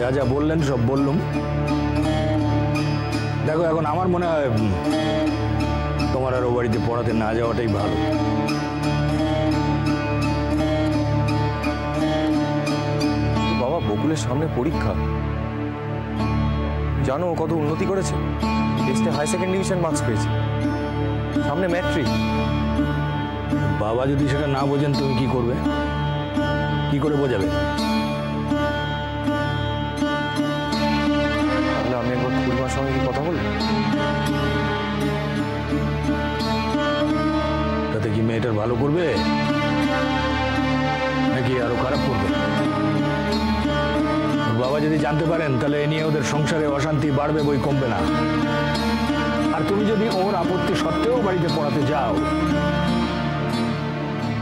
যা যা বললেন সব বললুম। দেখো এখন আমার মনে হয় তোমার আর ও বাড়িতে পড়াতে না যাওয়াটাই ভালো। বাবা বকুলের সামনে পরীক্ষা, জানো ও কত উন্নতি করেছে, টেস্টে হাই সেকেন্ড ডিভিশন মার্কস পেয়েছে, সামনে ম্যাট্রিক। বাবা যদি সেটা না বোঝেন তুমি কি করবে? কি করে বোঝাবে? তাহলে আমি একবার খুড়িমার সঙ্গে কথা বলবো। তাতে কি মেয়েটার ভালো করবে নাকি আরো খারাপ করবে? বাবা যদি জানতে পারেন তাহলে এ নিয়ে ওদের সংসারে অশান্তি বাড়বে, বই কমবে না। আর তুমি যদি ওর আপত্তি সত্ত্বেও বাড়িতে পড়াতে যাও,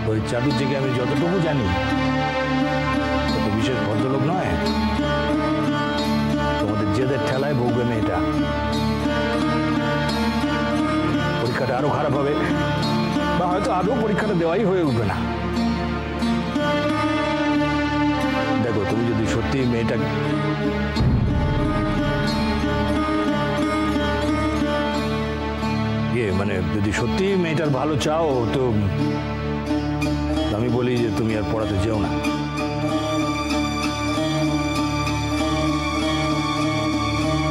ওই চাটুর্যকে আমি যতটুকু জানি তত বিশেষ ভদ্রলোক নয়। তোমাদের জেদের ঠেলায় ভোগবে মেয়েটা, পরীক্ষাটা আরো খারাপ হবে, বা হয়তো আদৌ পরীক্ষাটা দেওয়াই হয়ে উঠবে না। দেখো তুমি যদি সত্যি মেয়েটা মানে যদি সত্যি মেয়েটার ভালো চাও তো আমি বলি যে তুমি আর পড়াতে যেও না।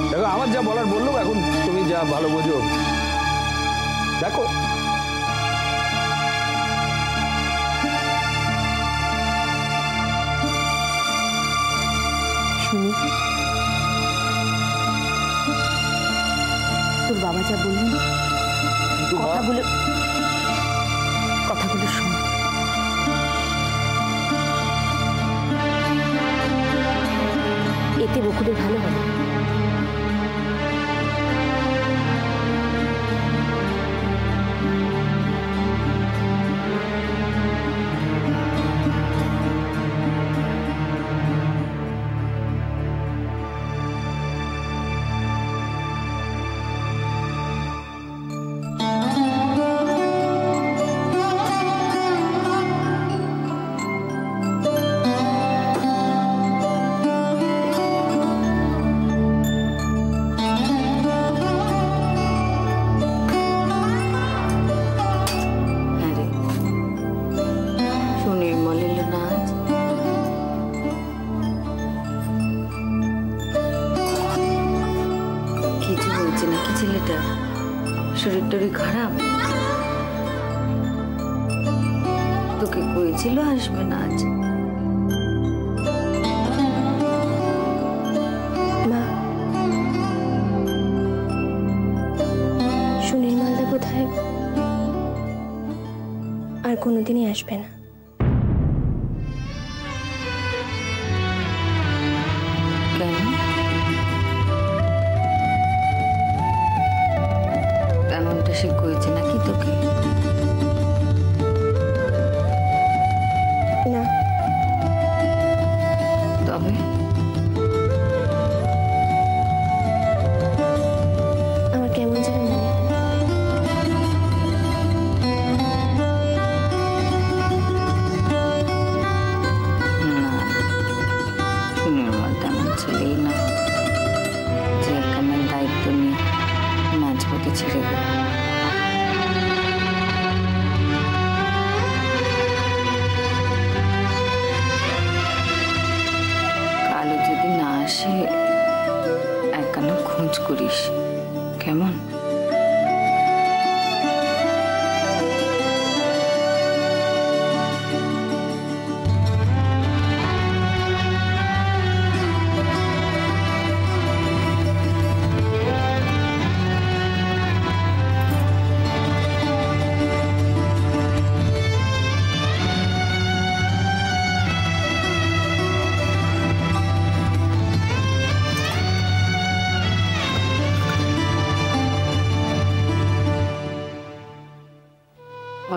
দেখো আমার যা বলার বললো, এখন তুমি যা ভালো বোঝো দেখো। শুনি তোর বাবা যা বললেন, কথাগুলো শোন। এতে বকুলের ভালো হবে। শরীর টরীর খারাপ, তোকে কইছিল আসবে না আজ। মা, সুনীল মালদা কোথায় আর কোনোদিনই আসবে না। কেন? এমনটা সে কইছে নাকি তোকে? না। তবে আমার কেমন যেন মনে হয়। না, সুনীল মাল তেমন ছেলেই না যে একখানার দায়িত্ব নিয়ে মাঝপথে ছেড়ে দেবে। কালো যদি না আসে একখানা খোঁজ করিস, কেমন?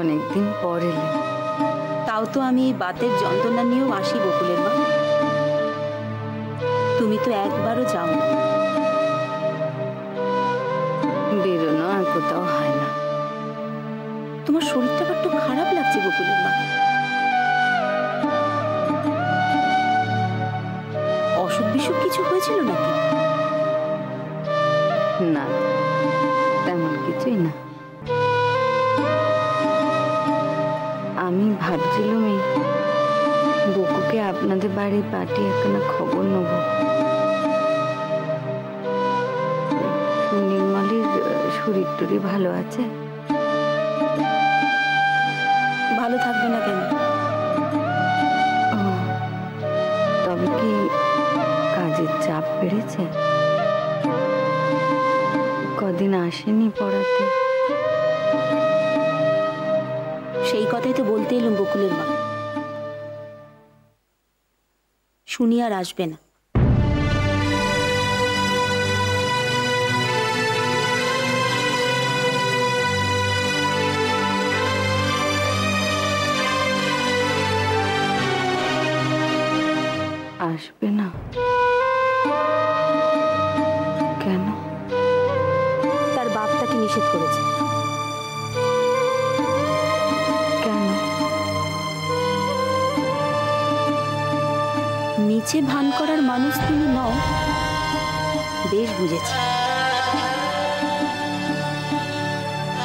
অনেকদিন পর এলে, তাও তো আমি এই বাতের যন্ত্রণা নিয়েও আসি বকুলের মা। তুমি তো একবারও যাও না। বেরোনো আর কোথাও হয় না। তোমার শরীরটা একটু খারাপ লাগছে বকুলের মা। অসুখ বিসুখ কিছু কিছু হয়েছিল নাকি? না, তেমন কিছুই না। আমি ভাবছিলাম এই বকুকে আপনাদের বাড়ি পাঠিয়ে একখানা খবর নেব। নির্মলের শরীর টরীর ভালো আছে? ভালো থাকবে না কেন? ও, তবে কি কাজের চাপ বেড়েছে? কদিন আসেনি পড়াতে? সেই কথাই তো বলতে এলাম বকুলের মা। শুনি আর আসবে না। আসবে না কেন? তার বাপ তাকে নিষেধ করেছে। কেন? নিচে ভান করার মানুষ তুমি নও, বেশ বুঝেছি।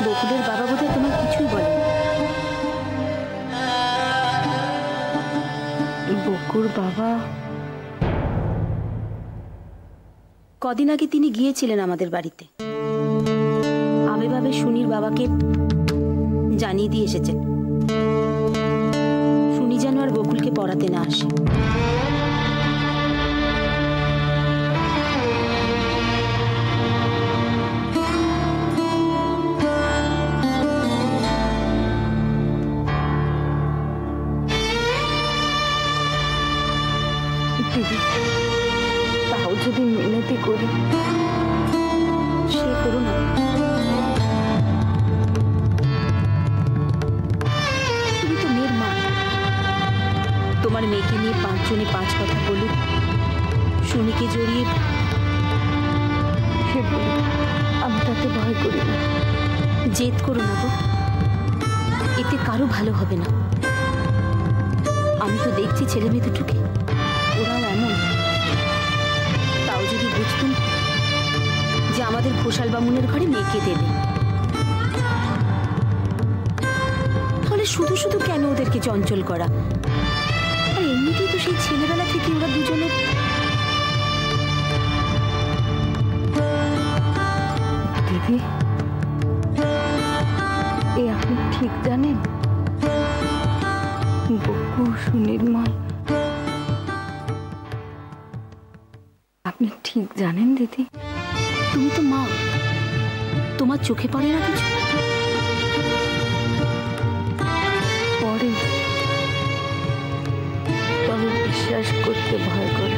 বকুলের বাবা বোধহয় তোমার কিছুই বলে। বকুর বাবা? কদিন আগে তিনি গিয়েছিলেন আমাদের বাড়িতে। আবেভাবে শুনির বাবাকে জানিয়ে দিয়ে এসেছেন শুনি যেন আর বকুলকে পড়াতে না আসে। দিদি, তাও যদি মিনতি করি? সে করো না। তুমি তো মেয়ের মা। তোমার মেয়েকে নিয়ে পাঁচজনে পাঁচ কথা বলুক, শুনিকে জড়িয়ে সে বলি, আমি তাতে ভয় করি না। জেদ করো না গো, এতে কারো ভালো হবে না। আমি তো দেখছি ছেলে মেয়ে দুটোকে, ওরাও এমন। তাও যদি বুঝতুম যে আমাদের ঘোষাল বামুনের ঘরে মেয়েকে দেবে, তাহলে শুধু শুধু কেন ওদেরকে চঞ্চল করা? আর এমনিতেই তো সেই ছেলেবেলা থেকে ওরা দুজনে। দিদি, এ আপনি ঠিক জানেন? বকু, সুনির্মল, আপনি ঠিক জানেন দিদি? তুমি তো মা, তোমার চোখে পড়ে না কিছু? পরে, তবে বিশ্বাস করতে ভয় করে।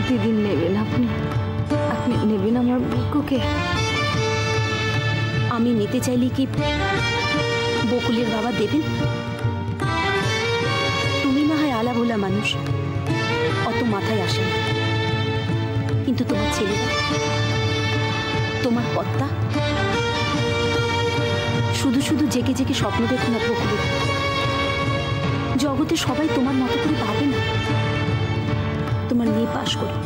দিদি, নেবেন আপনি? আপনি নেবেন আমার বকুকে? আমি নিতে চাইলে কি বকুলের বাবা দেবেন? তুমি না হয় আলা ভোলা মানুষ, অত মাথায় আসে না। কিন্তু তোমার ছেলেরা, তোমার কর্তা, শুধু শুধু জেগে জেগে স্বপ্ন দেখো না বকুলের। জগতে সবাই তোমার মতো করে ভাবে না। তোমার মেয়ে পাশ করো,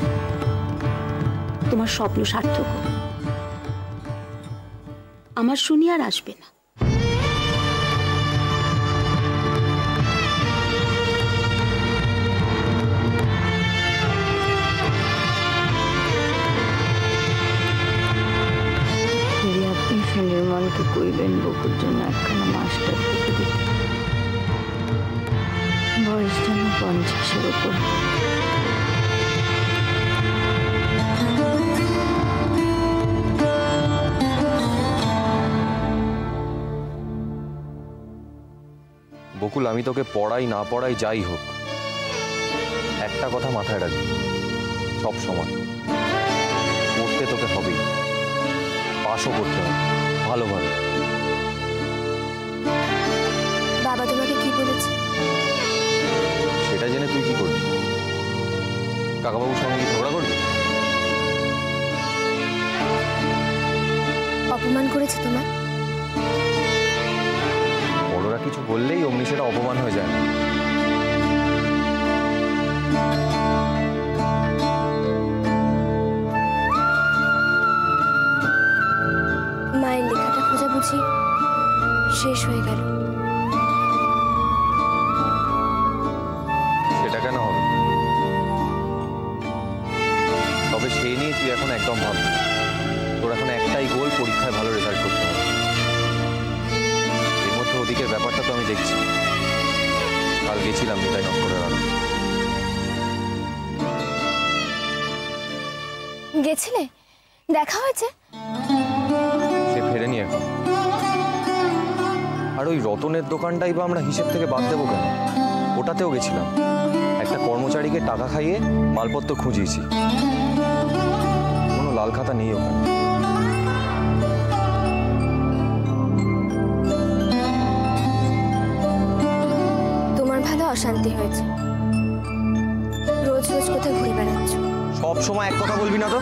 তোমার স্বপ্ন সার্থক হোক। আমার শুনি আর আসবে না। আপনি সুনির্মলকে কইবেন বকুর জন্য একখানা মাস্টার দেখে দিতে। বয়স যেন 50-এর উপর। বকুল, আমি তোকে পড়াই না পড়াই যাই হোক, একটা কথা মাথায় রাখবি, সব সময় পড়তে তোকে হবেই, পাশও করতে হবে ভালোভাবে। বাবা তোমাকে কি বলেছে? সেটা জেনে তুই কি করবি? কাকাবাবুর সঙ্গে কি ঝগড়া করবি? অপমান করেছে তোমার? বড়রা কিছু বললেই অমনি সেটা অপমান হয়ে যায় না। মায়ের লেখাটা খোঁজা বুঝি শেষ হয়ে গেল? সেটা কেন হবে? তবে সেই নিয়ে তুই এখন একদম ভাববি না। তোর এখন একটাই গোল, পরীক্ষায় ভালো রেজাল্ট করতে হবে। এর মধ্যে ওদিকের ব্যাপারটা তো আমি দেখছি। কাল গেছিলাম নিতাই নস্করের আলো। গেছিলে? দেখা হয়েছে? সে ফেরেনি এখন। আর ওই রতনের দোকানটাই বা আমরা হিসেব থেকে বাদ দেবো কেন? ওটাতেও গেছিলাম। একটা কর্মচারীকে টাকা খাইয়ে মালপত্র খুঁজিয়েছি। কোনো লাল খাতা নেই ওখানে। তোমার ভালো অশান্তি হয়েছে। রোজ রোজ কোথায় ঘুরে বেড়াচ্ছ? সব সময় এক কথা বলবি না তো।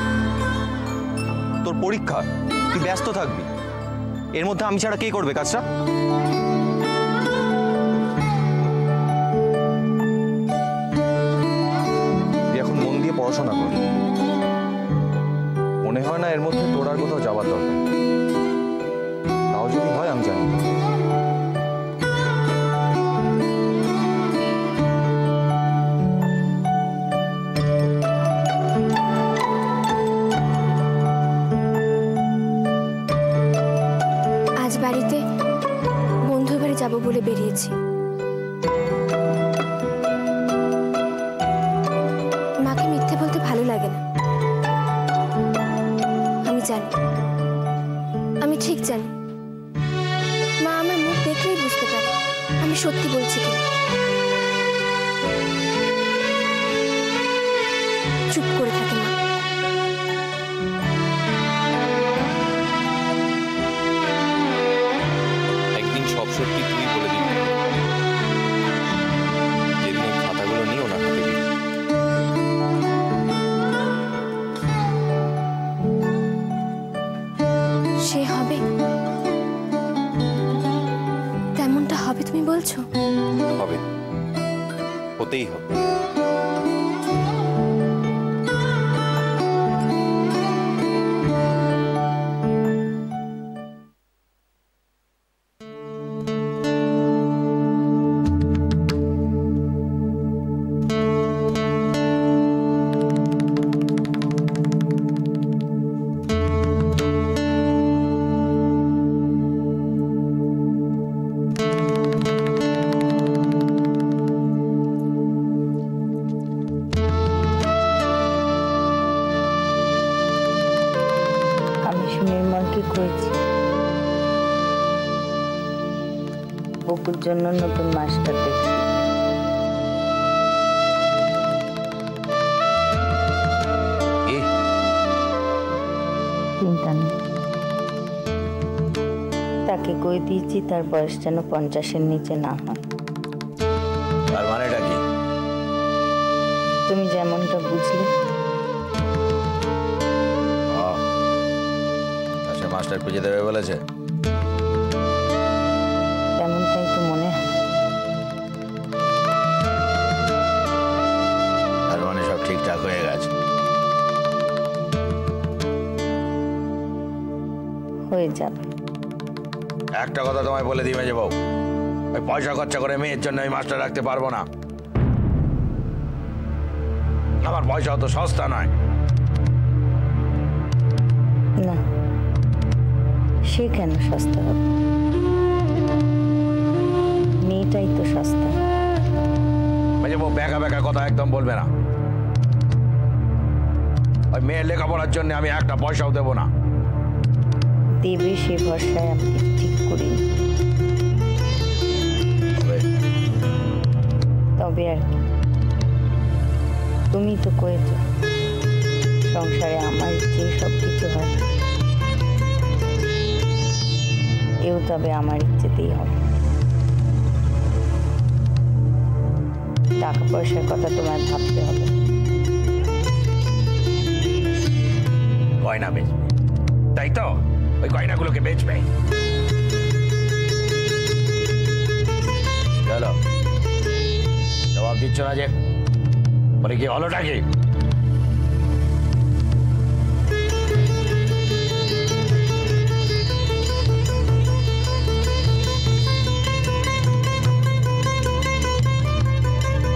তোর পরীক্ষা, তুই ব্যস্ত থাকবি। এর মধ্যে আমি ছাড়া কে করবে কাজটা? তুই এখন মন দিয়ে পড়াশোনা কর। মনে হয় না এর মধ্যে তোর আর কোথাও যাওয়ার দরকার। তাও যদি হয় আমি জানি। আজ বাড়িতে বন্ধুর বাড়ি যাবো বলে বেরিয়েছি। মাকে মিথ্যে বলতে ভালো লাগে না, আমি জানি। আমি ঠিক জানি মা আমার মুখ দেখলেই বুঝতে পারে আমি সত্যি বলছি কিনা। চুপ করে থাকে মা। একদিন সব সত্যি তুই বলে দিবি। যেদিন ওই খাতাগুলো নিয়ে ওনার হাতে দিবি। সে হবে? তেমনটা হবে তুমি বলছো? হবে, হতেই হবে। আমি সুনির্মলকে করেছি বকুর জন্য নতুন মাস্টার দেখছি। চিন্তা নেই, তাকে কই দিয়েছি তার বয়স যেন 50-এর নিচে না হয়। তার মানেটা কি? তুমি যেমনটা বুঝলে। সে মাস্টার খুঁজে দেবে বলেছে? তেমনটাই তো মনে হয়। তার মানে সব ঠিকঠাক হয়ে গেছে? হয়ে যাবে। একটা কথা তোমায় বলে দিই মেজে বউ, ওই পয়সা খরচা করে মেয়ের জন্য আমি মাস্টার রাখতে পারবো না। আমার পয়সা অত সস্তা নয়। না, সে কেন সস্তা হবে? মেয়েটাই তো সস্তা। মেজে বউ বেকা বেকা কথা একদম বলবে না। ওই মেয়ের লেখাপড়ার জন্য আমি একটা পয়সাও দেবো না। দেবে সে ভরসায় আমি ঠিক করিনি। তবে আর কি, তুমি তো করেছ সংসারে আমার ইচ্ছে সব কিছু হয়। এও তবে আমার ইচ্ছেতেই হবে। টাকা পয়সার কথা তোমায় ভাবতে হবে। গয়না বেচবে, তাই তো? ওই গয়নাগুলোকে বেচবে। চলো, জবাব দিচ্ছ না যে? পরে কি হলোটা কি?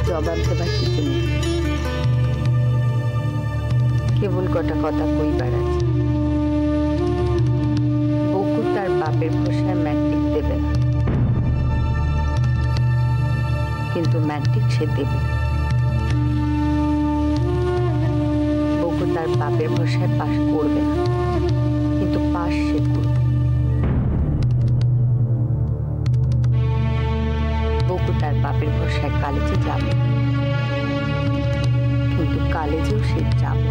জবাব দেবার কিছু নেই, কেবল কটা কথা কইবার আছে। বকু তার বাপের ভরসায় ম্যাট্রিক দেবে না, কিন্তু ম্যাট্রিক সে দেবে। বকু তার বাপের ভরসায় পাশ করবে না, কিন্তু পাশ সে করবে। বকু তার বাপের ভরসায় কলেজে যাবে, কিন্তু কলেজেও সে যাবে।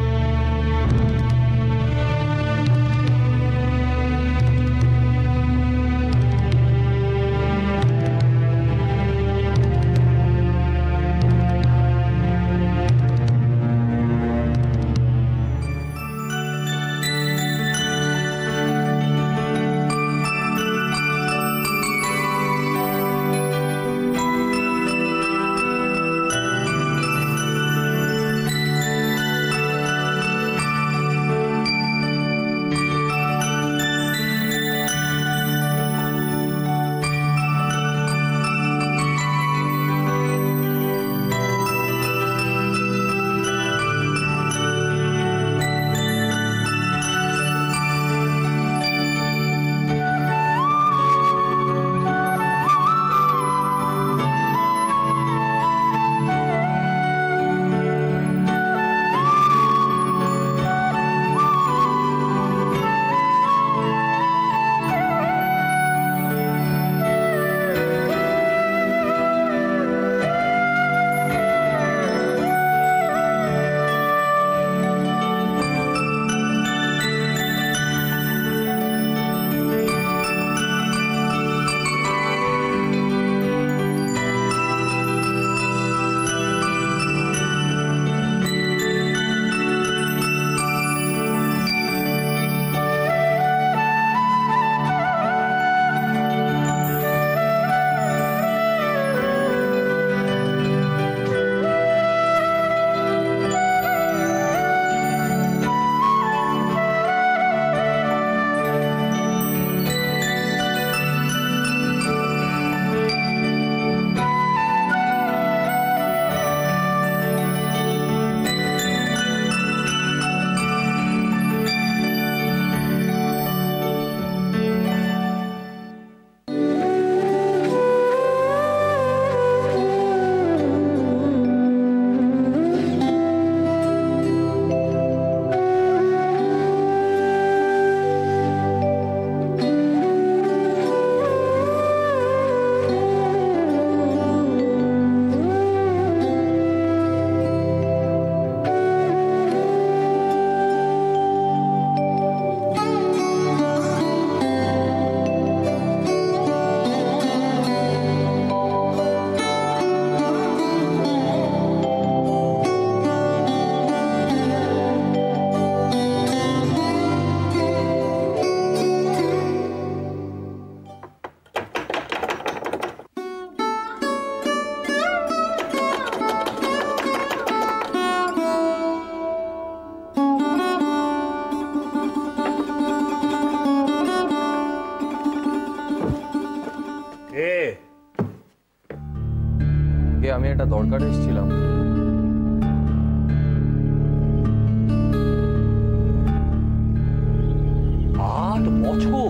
আমি একটা দরকারে এসেছিলাম। বছর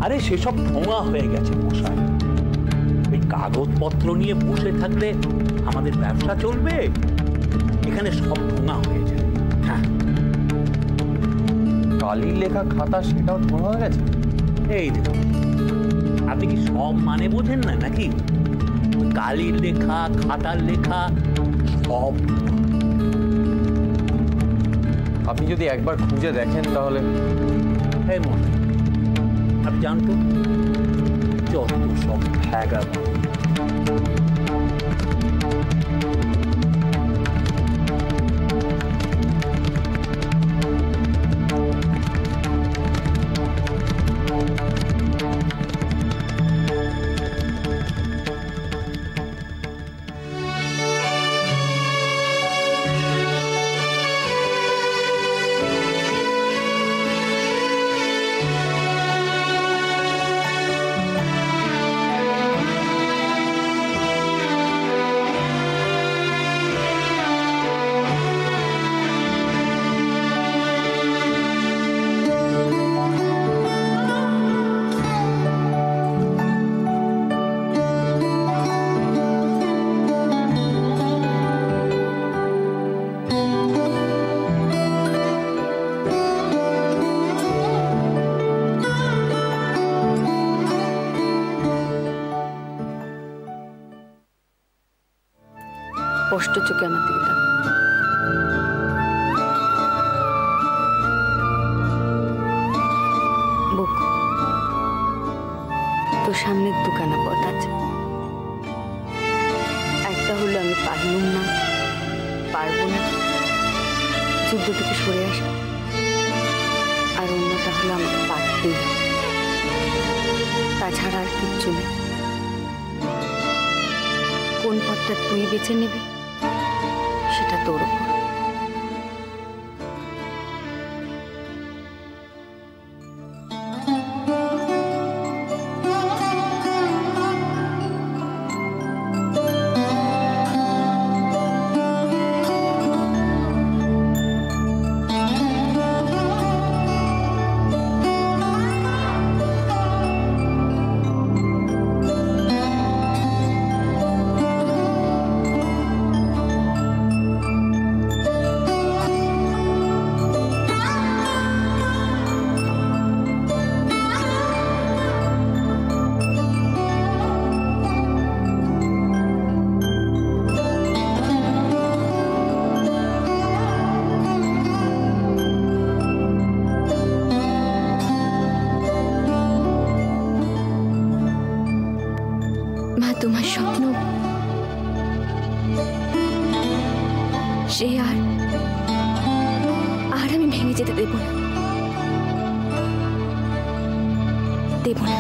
আরে সেসব ঠোঙা হয়ে গেছে মশাই। ওই কাগজপত্র নিয়ে বসে থাকলে আমাদের ব্যবসা চলবে? এখানে সব ঠোঙা হয়ে যায়। হ্যাঁ, কালির লেখা খাতা সেটাও ঠোঙা হয়ে গেছে। এই দেখুন, আপনি কি সব মানে বোঝেন না নাকি? কালির লেখা, খাতার লেখা সব। আপনি যদি একবার খুঁজে দেখেন তাহলে। এই মশাই, আপনি জানতো যত সব ফ্যাগা। চোখে আমার দিকে তাকা। বকু, তোর সামনে দুখানা পথ আছে। একটা হলো আমি পারলুম না, পারবো না, যুদ্ধ থেকে সরে আসা। আর অন্যটা হলো আমাকে পারতেই হবে। তাছাড়া আর কিচ্ছু নেই। কোন পথটা তুই বেছে নেবি সেটা তোর উপর। মা, তোমার স্বপ্ন সে আর আমি ভেঙে যেতে দেব না, দেব না।